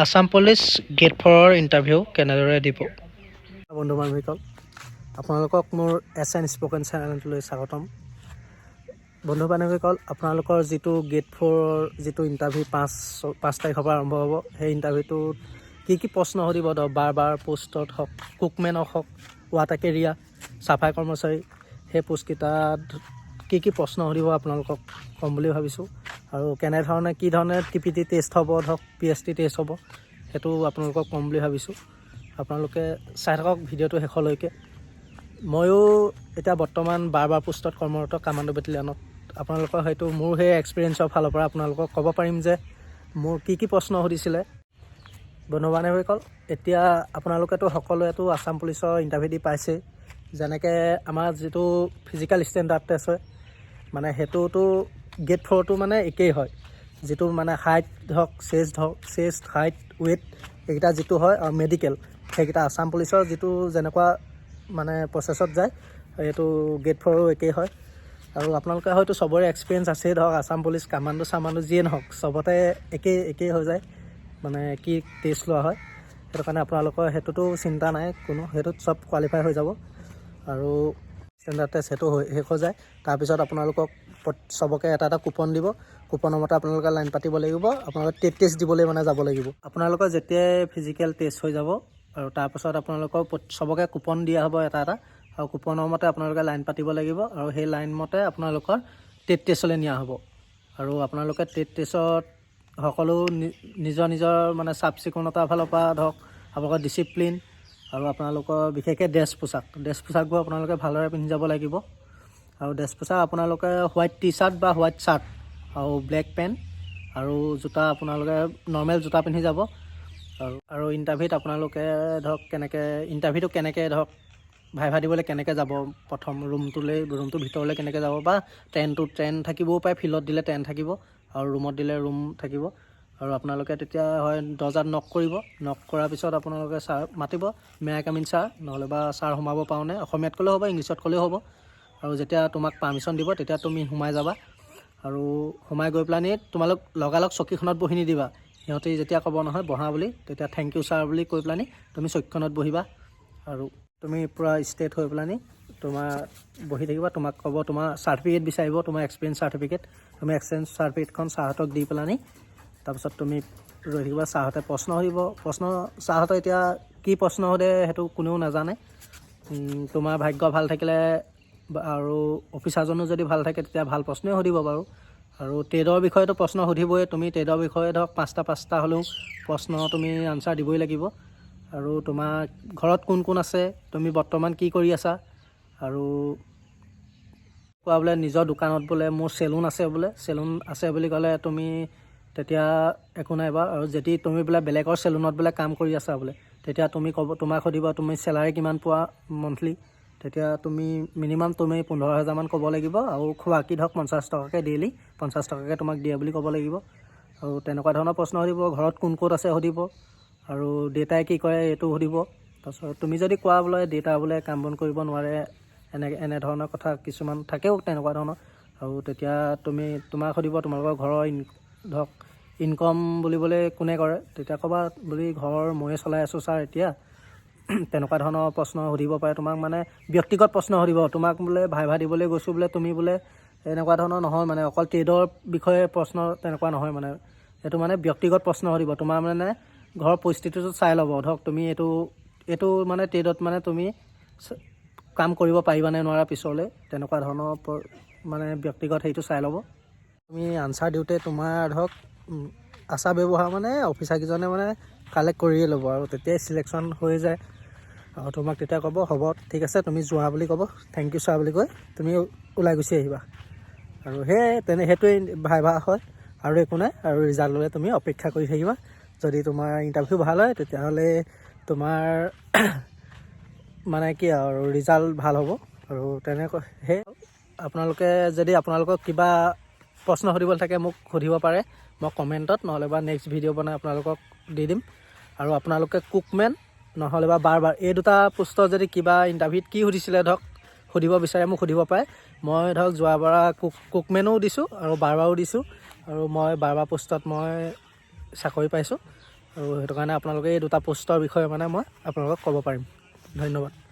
Assam police gate 4ৰ interview কেনেদৰে দিব। বন্ধু বান্ধৱীসকল, আপোনালোকক মোৰ SN স্পকেন চেনেলটোলৈ স্বাগতম। বন্ধু বান্ধৱীসকল, আপোনালোকৰ যিটো গেট 4ৰ যিটো ইণ্টাৰভিউ 5 তাৰিখৰ পৰা আৰম্ভ হ'ব, সেই ইণ্টাৰভিউটোত কি প্ৰশ্ন সুধিব ধৰক বাৰ পোষ্টত হওক, কুকমেনক হওক, ৱাটাৰ কেৰিয়াৰ, চাফাই কৰ্মচাৰী, সেই পোষ্টকেইটাত কি প্ৰশ্ন সুধিব আপোনালোকক ক'ম বুলি ভাবিছোঁ। আৰু কেনেধৰণে কি ধৰণে TPT টেষ্ট হ'ব, ধৰক PST টেষ্ট হ'ব, সেইটো আপোনালোকক ক'ম বুলি ভাবিছোঁ। আপোনালোকে চাই থাকক ভিডিঅ'টো শেষলৈকে। ময়ো এতিয়া বৰ্তমান বাৰ পোষ্টত কৰ্মৰত কামাণ্ডো বেটেলিয়নত। আপোনালোকৰ হয়তো মোৰ সেই এক্সপিৰিয়েঞ্চৰ ফালৰ পৰা আপোনালোকক ক'ব পাৰিম যে মোৰ কি প্ৰশ্ন সুধিছিলে। বন্ধু বান্ধৱীসকল, এতিয়া আপোনালোকেতো সকলোৱেতো আসাম পুলিচৰ ইণ্টাৰভিউ দি পাইছেই। যেনেকৈ আমাৰ যিটো ফিজিকেল ষ্টেণ্ডাৰ্ড টেষ্ট হয়, মানে সেইটোতো গেট 4টো মানে একেই হয়। যিটো মানে হাইট হওক, চেষ্ট হাইট, ৱেইট, এইকেইটা যিটো হয়, আৰু মেডিকেল, সেইকেইটা আসাম পুলিচৰ যিটো যেনেকুৱা মানে প্ৰচেছত যায়, এইটো গেট 4ৰো একেই হয়। আৰু আপোনালোকে হয়তো চবৰে এক্সপিৰিয়েঞ্চ আছেই, ধৰক আসাম পুলিচ কামাণ্ডো যিয়ে নহওক, চবতে একেই হৈ যায় মানে কি টেষ্ট লোৱা হয়। সেইটো কাৰণে আপোনালোকৰ সেইটোতো চিন্তা নাই কোনো, সেইটোত চব কোৱালিফাই হৈ যাব। আৰু ষ্টেণ্ডাৰ্ড টেষ্ট সেইটো শেষ হৈ যায়। তাৰপিছত আপোনালোকক চবকে এটা কুপন দিব। কুপনৰ মতে আপোনালোকে লাইন পাতিব লাগিব। আপোনালোকে টেষ্ট দিবলৈ মানে যাব লাগিব। আপোনালোকৰ যেতিয়াই ফিজিকেল টেষ্ট হৈ যাব, আৰু তাৰপাছত আপোনালোকৰ চবকে কুপন দিয়া হ'ব এটা, আৰু কুপনৰ মতে আপোনালোকে লাইন পাতিব লাগিব। আৰু সেই লাইন মতে আপোনালোকৰ টেষ্টলৈ নিয়া হ'ব। আৰু আপোনালোকে টেষ্টত সকলো নিজৰ মানে চাফ চিকুণতাৰ ফালৰ পৰা ধৰক আপোনালোকৰ ডিচিপ্লিন, আৰু আপোনালোকৰ বিশেষকৈ ড্ৰেছ পোছাকবোৰ আপোনালোকে ভালদৰে পিন্ধি যাব লাগিব। আৰু ড্ৰেছ পোছাক আপোনালোকে হোৱাইট টি-চাৰ্ট বা হোৱাইট চাৰ্ট আৰু ব্লেক পেণ্ট আৰু জোতা, আপোনালোকে নৰ্মেল জোতা পিন্ধি যাব। আৰু ইণ্টাৰভিউত আপোনালোকে ধৰক ইণ্টাৰভিউটো কেনেকৈ ধৰক ভাইভা দিবলৈ কেনেকৈ যাব, প্ৰথম ৰুমটোৰ ভিতৰলৈ কেনেকৈ যাব, বা ট্ৰেইন থাকিবও পাৰে, ফিল্ডত দিলে ট্ৰেইন থাকিব, আৰু ৰুমত দিলে ৰুম থাকিব। আৰু আপোনালোকে তেতিয়া হয় দৰ্জাত নক কৰিব। নক কৰাৰ পিছত আপোনালোকে ছাৰ মাতিব, may I come in sir, নহ'লে বা ছাৰ সোমাব পাৰোঁনে, অসমীয়াত ক'লেও হ'ব, ইংলিছত ক'লেও হ'ব। আৰু যেতিয়া তোমাক পাৰ্মিশ্যন দিব, তেতিয়া তুমি সোমাই যাবা। আৰু সোমাই গৈ পেলানি তোমালোক লগালগ চকীখনত বহি নিদিবা। সিহঁতে যেতিয়া ক'ব নহয় বহা বুলি, তেতিয়া থেংক ইউ ছাৰ বুলি কৈ পেলানি তুমি চকীখনত বহিবা। আৰু তুমি পূৰা ষ্ট্ৰেট হৈ পেলানি তোমাৰ বহি থাকিবা। তোমাক ক'ব, তোমাৰ চাৰ্টিফিকেট বিচাৰিব, তোমাৰ এক্সপিৰিয়েঞ্চ চাৰ্টিফিকেট। তুমি এক্সপিৰিয়েঞ্চ চাৰ্টিফিকেটখন ছাৰহঁতক দি পেলানি তাৰপিছত তুমি ৰৈ থাকিবা। ছাৰহঁতে প্ৰশ্ন সুধিব। ছাৰহঁতে এতিয়া কি প্ৰশ্ন সোধে সেইটো কোনেও নাজানে। তোমাৰ ভাগ্য ভাল থাকিলে আৰু অফিচাৰজনো যদি ভাল থাকে, তেতিয়া ভাল প্ৰশ্নই সুধিব বাৰু। আৰু ট্ৰেডৰ বিষয়েতো প্ৰশ্ন সুধিবই। তুমি ট্ৰেডৰ বিষয়ে ধৰক পাঁচটা হ'লেও প্ৰশ্ন তুমি আনচাৰ দিবই লাগিব। আৰু তোমাৰ ঘৰত কোন আছে, তুমি বৰ্তমান কি কৰি আছা, আৰু কোৱা বোলে নিজৰ দোকানত বোলে মোৰ চেলুন আছে বুলি ক'লে তুমি তেতিয়া একো নাই বাৰু। আৰু যদি তুমি বোলে বেলেগৰ চেলুনত বোলে কাম কৰি আছা বোলে, তেতিয়া তোমাক সুধিব তুমি চেলাৰী কিমান পোৱা মন্থলি। তেতিয়া তুমি মিনিমাম 15,000 ক'ব লাগিব। আৰু খোৱা কি ধৰক 50 টকাকৈ ডেইলি 50 টকাকৈ তোমাক দিয়ে বুলি ক'ব লাগিব। আৰু তেনেকুৱা ধৰণৰ প্ৰশ্ন সুধিব। ঘৰত কোন ক'ত আছে সুধিব। আৰু দেউতাই কি কৰে এইটো সুধিব। তাৰপিছত তুমি যদি কোৱা বোলে দেউতা বোলে কাম বন কৰিব নোৱাৰে, এনেধৰণৰ কথা কিছুমান থাকেও তেনেকুৱা ধৰণৰ। আৰু তেতিয়া তোমাক সুধিব তোমালোকৰ ঘৰৰ ধৰক ইনকম বুলিবলৈ কোনে কৰে, তেতিয়া ক'বা বুলি ঘৰৰ ময়ে চলাই আছোঁ ছাৰ এতিয়া। তেনেকুৱা ধৰণৰ প্ৰশ্ন সুধিব পাৰে তোমাক, মানে ব্যক্তিগত প্ৰশ্ন সুধিব। তোমাক বোলে ভাইভা দিবলৈ গৈছোঁ বোলে, তুমি বোলে এনেকুৱা ধৰণৰ নহয়, মানে অকল ট্ৰেডৰ বিষয়ে প্ৰশ্ন তেনেকুৱা নহয়। মানে এইটো মানে ব্যক্তিগত প্ৰশ্ন সুধিব। তোমাৰ মানে ঘৰৰ পৰিস্থিতিটো চাই ল'ব, ধৰক তুমি এইটো মানে ট্ৰেডত মানে তুমি কাম কৰিব পাৰিবানে নোৱাৰা পিছলৈ, তেনেকুৱা ধৰণৰ মানে ব্যক্তিগত সেইটো চাই ল'ব। তুমি আনচাৰ দিওঁতে তোমাৰ ধৰক আচাৰ ব্যৱহাৰ মানে অফিচাৰকেইজনে মানে কালেক্ট কৰিয়ে ল'ব, আৰু তেতিয়াই চিলেকশ্যন হৈ যায়। আৰু তোমাক তেতিয়া ক'ব হ'ব ঠিক আছে তুমি যোৱা বুলি ক'ব, থেংক ইউ ছাৰ বুলি কৈ তুমি ওলাই গুচি আহিবা। আৰু সেইটোৱেই ভাইভা হয়, আৰু একো নাই। আৰু ৰিজাল্টলৈ তুমি অপেক্ষা কৰি থাকিবা। যদি তোমাৰ ইণ্টাৰভিউ ভাল হয়, তেতিয়াহ'লে তোমাৰ মানে কি আৰু ৰিজাল্ট ভাল হ'ব। আৰু তেনেকৈ আপোনালোকক কিবা প্ৰশ্ন সুধিবলৈ থাকে মোক সুধিব পাৰে, মই কমেণ্টত নহ'লে বা নেক্সট ভিডিঅ' বনাই আপোনালোকক দি দিম। আৰু আপোনালোকে কুকমেন নহ'লে বা বাৰ এই দুটা পোষ্টৰ যদি কিবা ইণ্টাৰভিউত কি সুধিছিলে ধৰক সুধিব বিচাৰে মোক সুধিব পাৰে। মই ধৰক যোৱাবাৰ কুকমেনো দিছোঁ আৰু বাৰো দিছোঁ। আৰু মই বাৰ পোষ্টত মই চাকৰি পাইছোঁ। আৰু সেইটো কাৰণে আপোনালোকে এই দুটা পোষ্টৰ বিষয়ে মানে মই আপোনালোকক ক'ব পাৰিম। ধন্যবাদ।